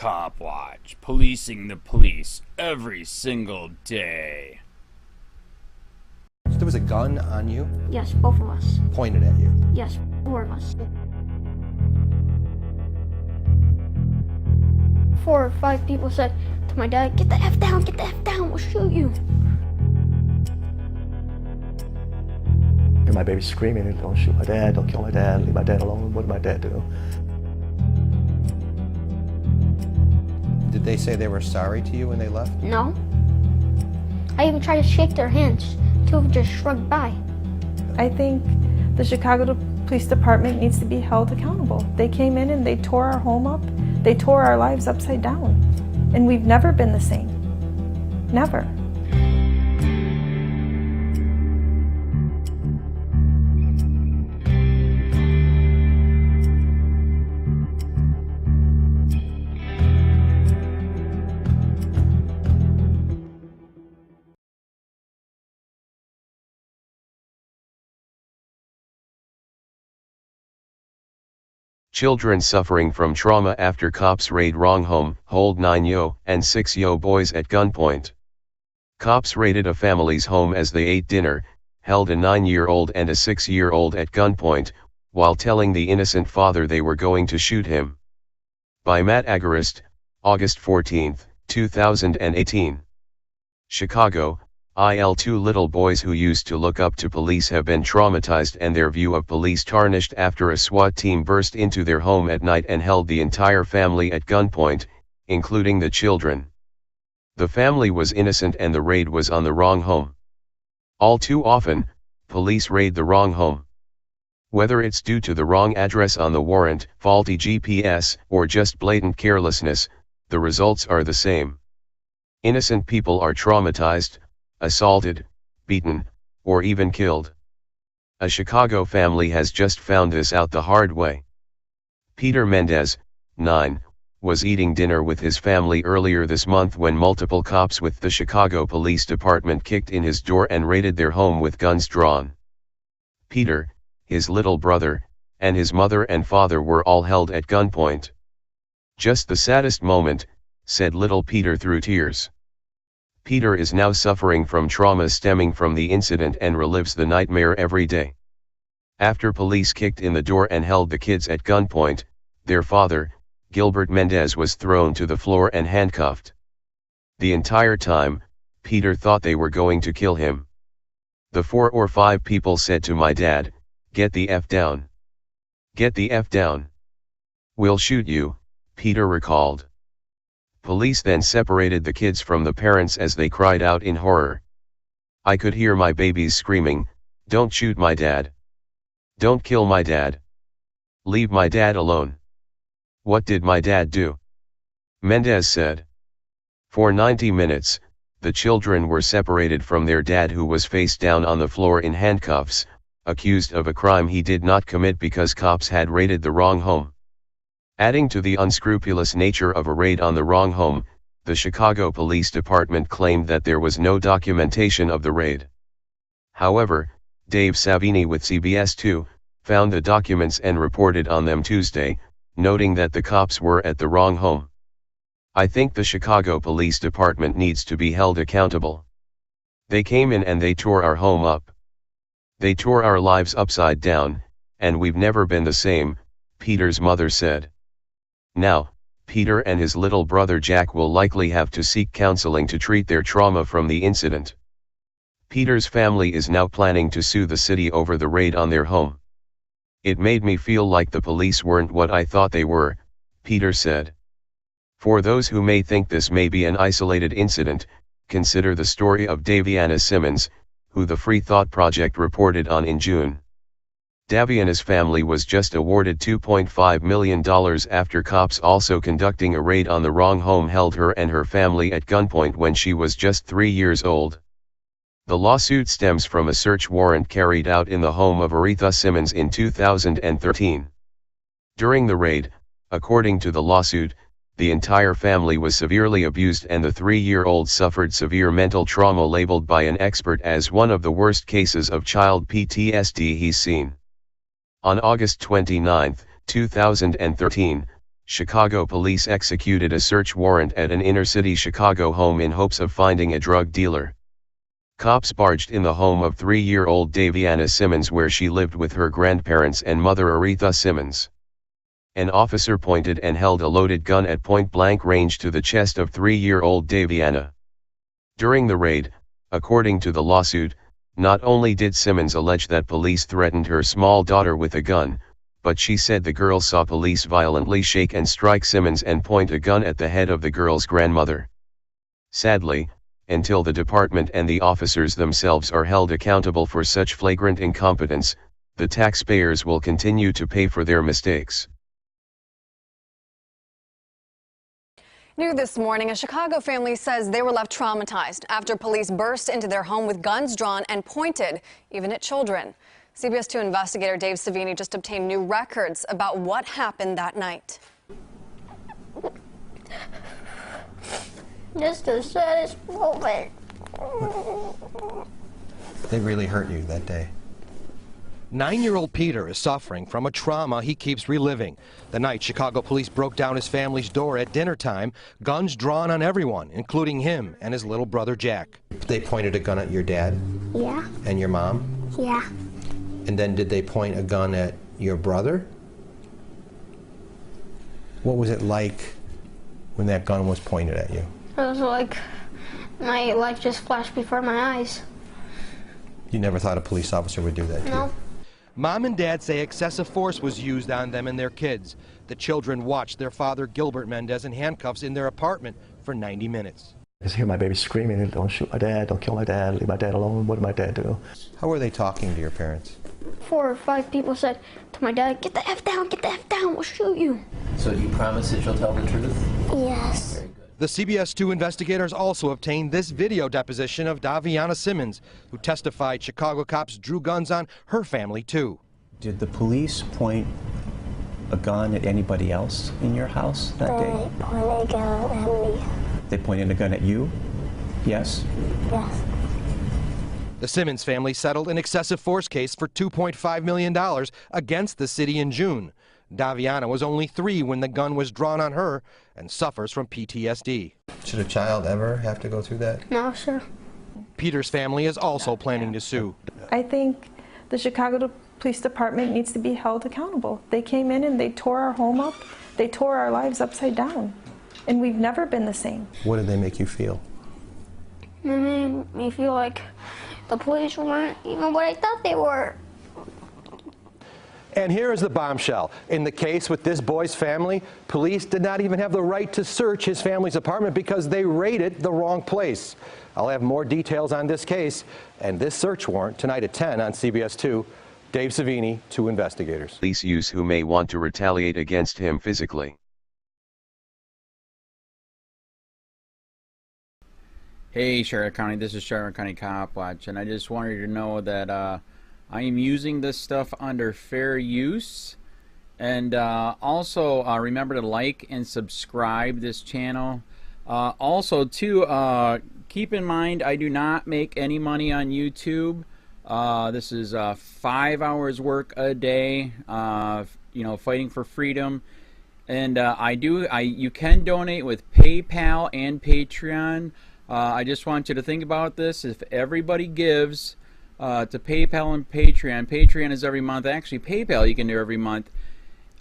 COPWATCH, policing the police every single day. There was a gun on you? Yes, both of us. Pointed at you? Yes, 4 of us. 4 or 5 people said to my dad, "Get the F down, get the F down, we'll shoot you." And my baby's screaming, "Don't shoot my dad, don't kill my dad, leave my dad alone, what did my dad do?" Did they say they were sorry to you when they left? No. I even tried to shake their hands. 2 of them just shrugged by. I think the Chicago Police Department needs to be held accountable. They came in and they tore our home up. They tore our lives upside down. And we've never been the same. Never. Children suffering from trauma after cops raid wrong home, hold 9yo and 6yo boys at gunpoint. Cops raided a family's home as they ate dinner, held a 9-year-old and a 6-year-old at gunpoint, while telling the innocent father they were going to shoot him. By Matt Agarist, August 14, 2018. Chicago, II. Little boys who used to look up to police have been traumatized and their view of police tarnished after a SWAT team burst into their home at night and held the entire family at gunpoint, including the children. The family was innocent and the raid was on the wrong home. All too often, police raid the wrong home. Whether it's due to the wrong address on the warrant, faulty GPS, or just blatant carelessness, the results are the same. Innocent people are traumatized, assaulted, beaten, or even killed. A Chicago family has just found this out the hard way. Peter Mendez, 9, was eating dinner with his family earlier this month when multiple cops with the Chicago Police Department kicked in his door and raided their home with guns drawn. Peter, his little brother, and his mother and father were all held at gunpoint. "Just the saddest moment," said little Peter through tears. Peter is now suffering from trauma stemming from the incident and relives the nightmare every day. After police kicked in the door and held the kids at gunpoint, their father, Gilbert Mendez, was thrown to the floor and handcuffed. The entire time, Peter thought they were going to kill him. "The 4 or 5 people said to my dad, 'Get the F down. Get the F down. We'll shoot you,'" Peter recalled. Police then separated the kids from the parents as they cried out in horror. "I could hear my babies screaming, 'Don't shoot my dad. Don't kill my dad. Leave my dad alone. What did my dad do?' Mendez said. For 90 minutes, the children were separated from their dad, who was face down on the floor in handcuffs, accused of a crime he did not commit because cops had raided the wrong home. Adding to the unscrupulous nature of a raid on the wrong home, the Chicago Police Department claimed that there was no documentation of the raid. However, Dave Savini with CBS 2, found the documents and reported on them Tuesday, noting that the cops were at the wrong home. "I think the Chicago Police Department needs to be held accountable. They came in and they tore our home up. They tore our lives upside down, and we've never been the same," Peter's mother said. Now, Peter and his little brother Jack will likely have to seek counseling to treat their trauma from the incident. Peter's family is now planning to sue the city over the raid on their home. "It made me feel like the police weren't what I thought they were," Peter said. For those who may think this may be an isolated incident, consider the story of Daviana Simmons, who the Free Thought Project reported on in June. Daviana's family was just awarded $2.5 million after cops also conducting a raid on the wrong home held her and her family at gunpoint when she was just 3 years old. The lawsuit stems from a search warrant carried out in the home of Aretha Simmons in 2013. During the raid, according to the lawsuit, the entire family was severely abused and the 3-year-old suffered severe mental trauma labeled by an expert as one of the worst cases of child PTSD he's seen. On August 29, 2013, Chicago police executed a search warrant at an inner-city Chicago home in hopes of finding a drug dealer. Cops barged in the home of 3-year-old Daviana Simmons where she lived with her grandparents and mother Aretha Simmons. An officer pointed and held a loaded gun at point-blank range to the chest of 3-year-old Daviana. During the raid, according to the lawsuit, not only did Simmons allege that police threatened her small daughter with a gun, but she said the girl saw police violently shake and strike Simmons and point a gun at the head of the girl's grandmother. Sadly, until the department and the officers themselves are held accountable for such flagrant incompetence, the taxpayers will continue to pay for their mistakes. New this morning, a Chicago family says they were left traumatized after police burst into their home with guns drawn and pointed, even at children. CBS 2 investigator Dave Savini just obtained new records about what happened that night. This is the saddest moment. They really hurt you that day. 9-year-old Peter is suffering from a trauma he keeps reliving. The night Chicago police broke down his family's door at dinner time, guns drawn on everyone, including him and his little brother Jack. They pointed a gun at your dad? Yeah. And your mom? Yeah. And then did they point a gun at your brother? What was it like when that gun was pointed at you? It was like my life just flashed before my eyes. You never thought a police officer would do that to you? No. Mom and Dad say excessive force was used on them and their kids. The children watched their father, Gilbert Mendez, in handcuffs in their apartment for 90 minutes. I just hear my baby screaming, don't shoot my dad, don't kill my dad, leave my dad alone, what did my dad do? How were they talking to your parents? 4 or 5 people said to my dad, "Get the F down, we'll shoot you." So do you promise that you'll tell the truth? Yes. The CBS 2 investigators also obtained this video deposition of Daviana Simmons, who testified Chicago cops drew guns on her family too. Did the police point a gun at anybody else in your house that day? They pointed a gun at me. They pointed a gun at you? Yes? Yes. The Simmons family settled an excessive force case for $2.5 million against the city in June. Daviana was only 3 when the gun was drawn on her and suffers from PTSD. Should a child ever have to go through that? No, sir. Peter's family is also planning to sue. I think the Chicago Police Department needs to be held accountable. They came in and they tore our home up. They tore our lives upside down. And we've never been the same. What did they make you feel? It made me feel like the police weren't even what I thought they were. And here is the bombshell. In the case with this boy's family, police did not even have the right to search his family's apartment because they raided the wrong place. I'll have more details on this case and this search warrant tonight at 10 on CBS 2. Dave Savini, 2 investigators. Police use who may want to retaliate against him physically. Hey Charlotte County, this is Charlotte County Cop Watch, and I just wanted you to know that I am using this stuff under fair use, and also remember to like and subscribe this channel. Also too, keep in mind I do not make any money on YouTube. This is 5 hours work a day, you know, fighting for freedom. And you can donate with PayPal and Patreon. I just want you to think about this. If everybody gives to PayPal and Patreon, Patreon is every month. Actually, PayPal you can do every month.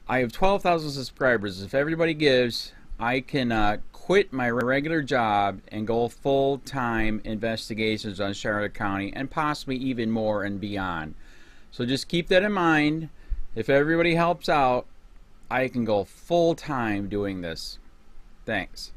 I have 12,000 subscribers. If everybody gives, I can quit my regular job and go full-time investigations on Charlotte County and possibly even more and beyond. So just keep that in mind. If everybody helps out, I can go full-time doing this. Thanks.